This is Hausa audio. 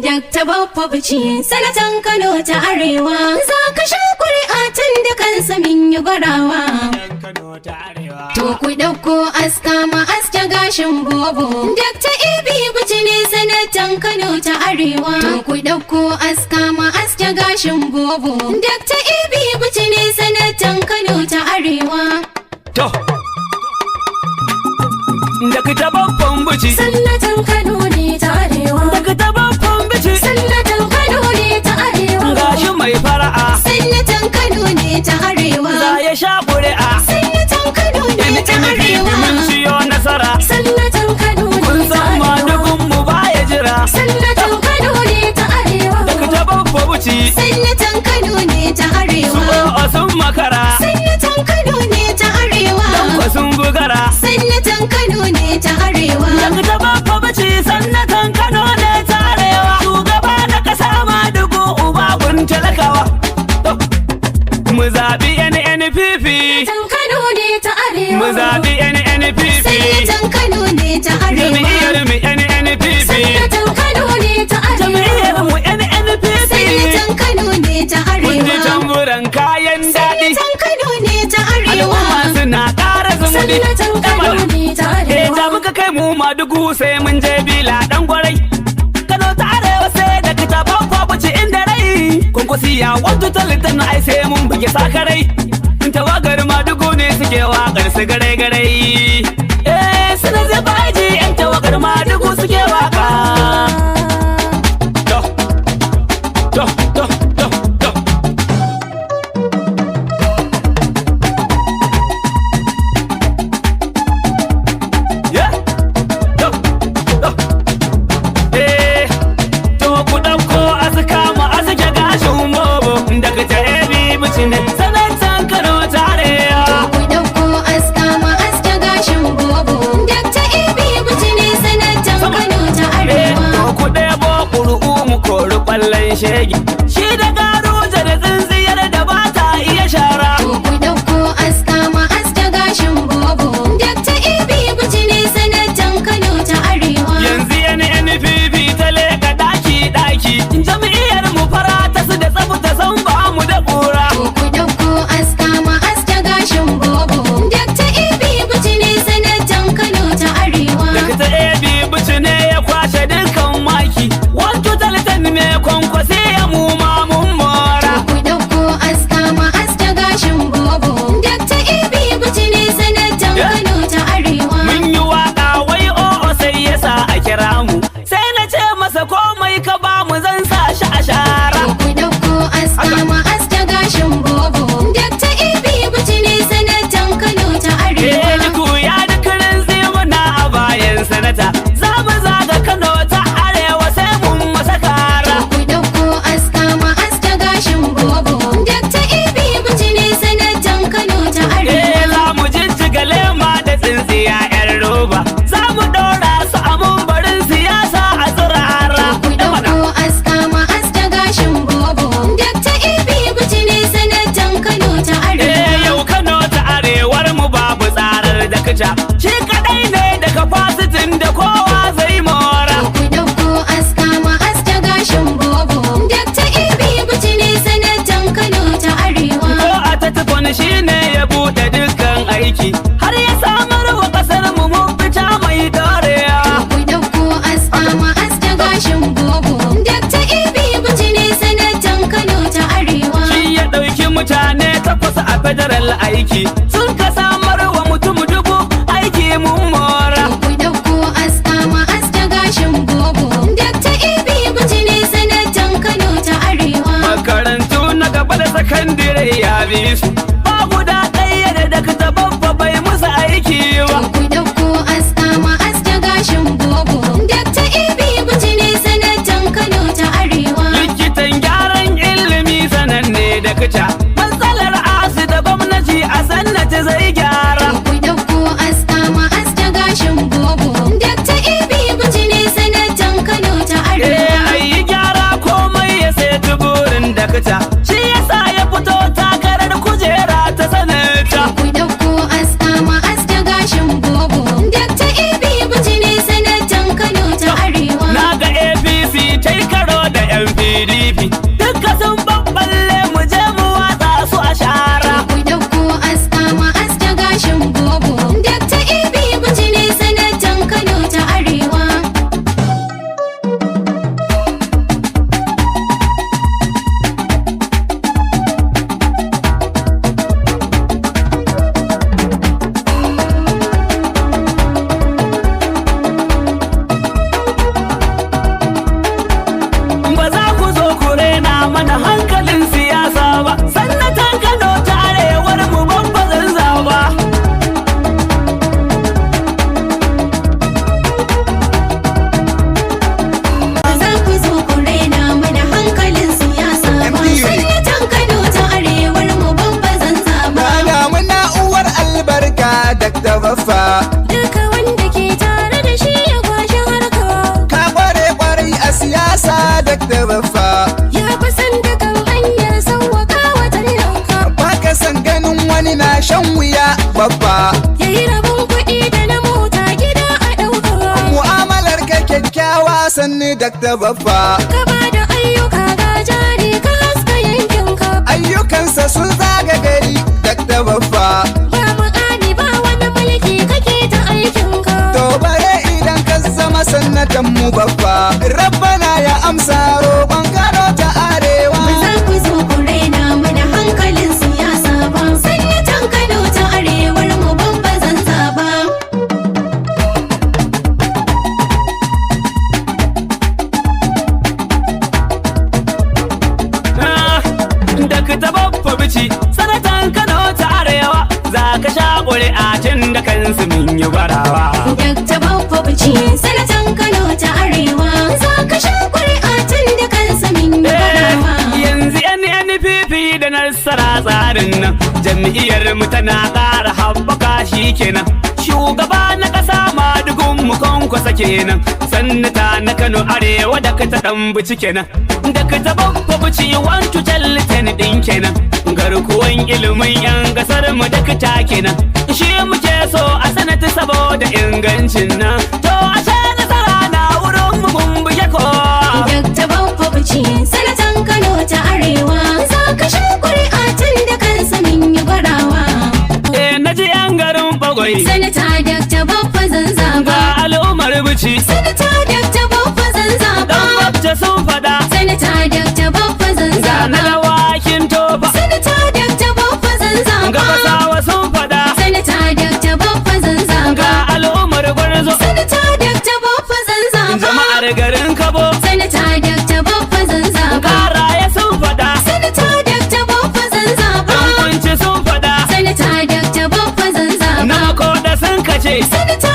Dakta Baffa Bichi sanatan Kano ta Arewa, za ka sha ƙuri'a tun da kansa min yi gwarawa. To ku ɗauko aska ma aske gashin bobo, Dakta Ibi Bichi ne sanatan Kano ta Arewa. To ku ɗauko aska ma aske gashin bobo, Dakta Ibi Bichi ne sanatan Kano ta Arewa. To, Dakta Baffa Bichi Sanatan Kano ne ta Arewa. Dakta Baffa Bichi Sanatan Kano ne ta Arewa. gashi mai fara'a, Sanatan Kano ne ta Arewa. za ya sha ƙuri'a. Sanatan Kano ne ta Arewa. Mun siyo nasara, Sannatan Kano kun ne ta san Arewa. madugun mu baya jira. Sannatan Kano ne ta Arewa. Dakta Baffa Bichi Sannatan Kano ne ta Arewa. su sun makara, Sannatan Kano ne ta Arewa. ko sun bugara. Sannatan Kano ne ta Arewa. Dakta Baffa Bichi sannatan Kano ne ta Arewa. Shugaba na ƙasa madugu uba gun talakawa. Mu zaɓi NNPP, Sannatan Kano ne ta Arewa. mu zaɓi NNPP. Sannatan Kano ne ta Arewa. Jam'iyyar mu NNPP. Sannatan Kano ne ta Jam'iyyar Arewa. mu NNPP. Sannatan Kano ne ta Kun ji Arewa. tamburan kayan daɗi. Sannatan Kano ne ta Arewa. Al'umma suna ƙara zumuɗi. Sannatan Kano ne ta Arewa. Da muka kai mu Madugu sai mun je Bila ɗan gwarai. Kano ta Arewa sai da Dakta Baffa Bichi inda rai. Kwankwasiya wato talitan ai sai mun buge sakarai. Tawagar Madugu ne suke waƙar su garai-garai. Suna zai baji 'yan tawagar Madugu suke waƙa. To, to, to, to, to. Yeah. To, to. To ku ɗauko aska mu aske gashin bobo. Dakta Ibi Bichi ne sanatan Kano ta Arewa. Ku ɗauko aska ma aske gashin bobo. Dakta Ibi Bichi ne sanatan Kano ta Arewa. To ku ɗebo ƙuri'u mu kori ƙwallon shege. Shi da garuja da tsintsiyar da ba ta iya shara. Ku ɗauko aska ma aske gashin bobo. Dakta Ibi Bichi ne sanatan Kano ta Arewa. Yanzu NNPP ta leƙa ɗaki-ɗaki. Jam'iyyar mu fara ta su da tsafta san ba mu da ƙura. Ku ɗauko aska ma aske gashin bobo. Dakta Ibi Bichi ne sanatan Kano ta Arewa. Dakta Ibi Bichi ne ya kwashe dukkan maki. Wato talitan me kwankwasi ya mu ma mun mora. Ku ɗauko aska ma aske gashin bobo. Dakta Ibi Bichi ne sanatan Kano ta Arewa. Mun yi waƙa wai o'o sai ya sa a kira mu. Sai na ce masa komai ka ba mu zan sa shi a shara. Ku ɗauko aska ma aske gashin bobo. Dakta Ibi Bichi ne sanatan Kano ta Arewa. Duku ya dukurin muna a bayan sanata. Za mu zaga Kano ta Arewa sai mun masa kara. Ku ɗauko aska ma aske gashin bobo. Dakta Ibi Bichi ne sanatan Kano ta Arewa. Za mu jijjiga lema da tsintsiya 'yan roba. Za mu ɗora su a mumbarin siyasa a tsirara. Ku ɗauko aska ma aske gashin bobo. Dakta Ibi Bichi ne sanatan Kano ta Arewa. Yau Kano ta Arewar mu babu tsarar da kaca. Shi kadai ne da kafasitin da kowa zai mora. Ku ɗauko aska ma aske gashin bobo. Dakta Ibi Bichi ne sanatan Kano ta Arewa. Ko a tattakon shi ne ya buɗe dukkan aiki. Har ya samar wa ƙasar mu mafita mai dorewa. Ku ɗauko aska ma aske gashin bobo. Dakta Ibi Bichi ne sanatan Kano ta Arewa. Shi ya ɗauki mutane takwas a federal aiki. Sun ka samar wa mutum dubu aiki mun mora. Ku ɗauko aska ma aske gashin bobo. Dakta Ibi Bichi ne sanatan Kano ta Arewa. Makarantu na gaba da sakandire ya bi su. Ba guda ɗaya da Dakta Baffa bai musu aiki ba. Ku ɗauko aska ma aske gashin bobo. Dakta Ibi Bichi ne sanatan Kano ta Arewa. Likitan gyaran ilimi sananne da kaca. Matsalar asu da gwamnati a sannati zai gyara. Ku ɗauko aska ma aske gashin bobo. Dakta Ibi Bichi ne sanatan Kano ta Arewa. Ayi gyara komai ya sai tuburin da kaca. Shi yasa ya fito takarar kujera ta sanata. Ku ɗauko aska ma aske gashin bobo. Dakta Baffa. Ya fi san dukan hanyar sauwaka wa tallanka. Ba ka san ganin wani na shan wuya Baffa. Ya yi rabon kuɗi da na mota gida a ɗaukar. Mu'amalar ka kyakkyawa sanni Dakta Baffa. Ka ba da ayyuka ga jari ka haska yankinka. Ayyukansa sun zaga gari Dakta Baffa. Ba muƙami ba wani mulki kake ta aikinka. To bare idan ka zama sannatan mu Baffa. Rabbana ya amsa roƙon Kano ta Arewa. Ba za ku zo ku raina mana hankalin siyasa ba. Sanatan Kano ta Arewar mu babba zan zaba. Dakta Baffa Bichi, sanatan Kano ta Arewa, za ka sha ƙuri'a tun da kansu mun yi gwarawa. Dakta Baffa Bichi, sanatan Kano ta Arewa, za ka sha ƙuri'a tun da kansa min yi gwarawa. Yanzu NNPP da nasara tsarin nan, jam'iyyar mu tana ƙara haɓaka shi kenan. Shugaba na ƙasa madugun mu kwankwasa kenan, sannata na Kano Arewa da ka ta ɗan Bichi kenan. Dakta Baffa Bichi 1 to 10 ɗin kenan, garkuwan ilimin 'yan gasar mu dakta kenan. Shi muke so a sanata saboda ingancin nan, to a sha nasara na wurin mu mun buge ko. Dakta Baffa Bichi, sanatan Kano ta Arewa, za ka sha ƙuri'a tun da kansa min yi gwarawa. Na ji 'yan garin bagwai Sanata Dakta Baffa zan zaba. ga al'ummar Bichi, Sanata Dakta Baffa zan zaba. dan wacce sun fada Sanata Dakta Baffa zan ga na zaba. dawakin tofa, Sanata Dakta Baffa zan ga zaba. basawa sun fada Sanata Dakta Baffa zan ga zaba. al'ummar gwarzo, Sanata Dakta Baffa zan zaba. jama'ar garin Kabo Sanata Dakta Baffa zan zaba. ga raye sun fada, Sanata Dakta Baffa zan zaba. dan kunci sun fada, Sanata Dakta Baffa zan na zaba. makoda sun kace Sanata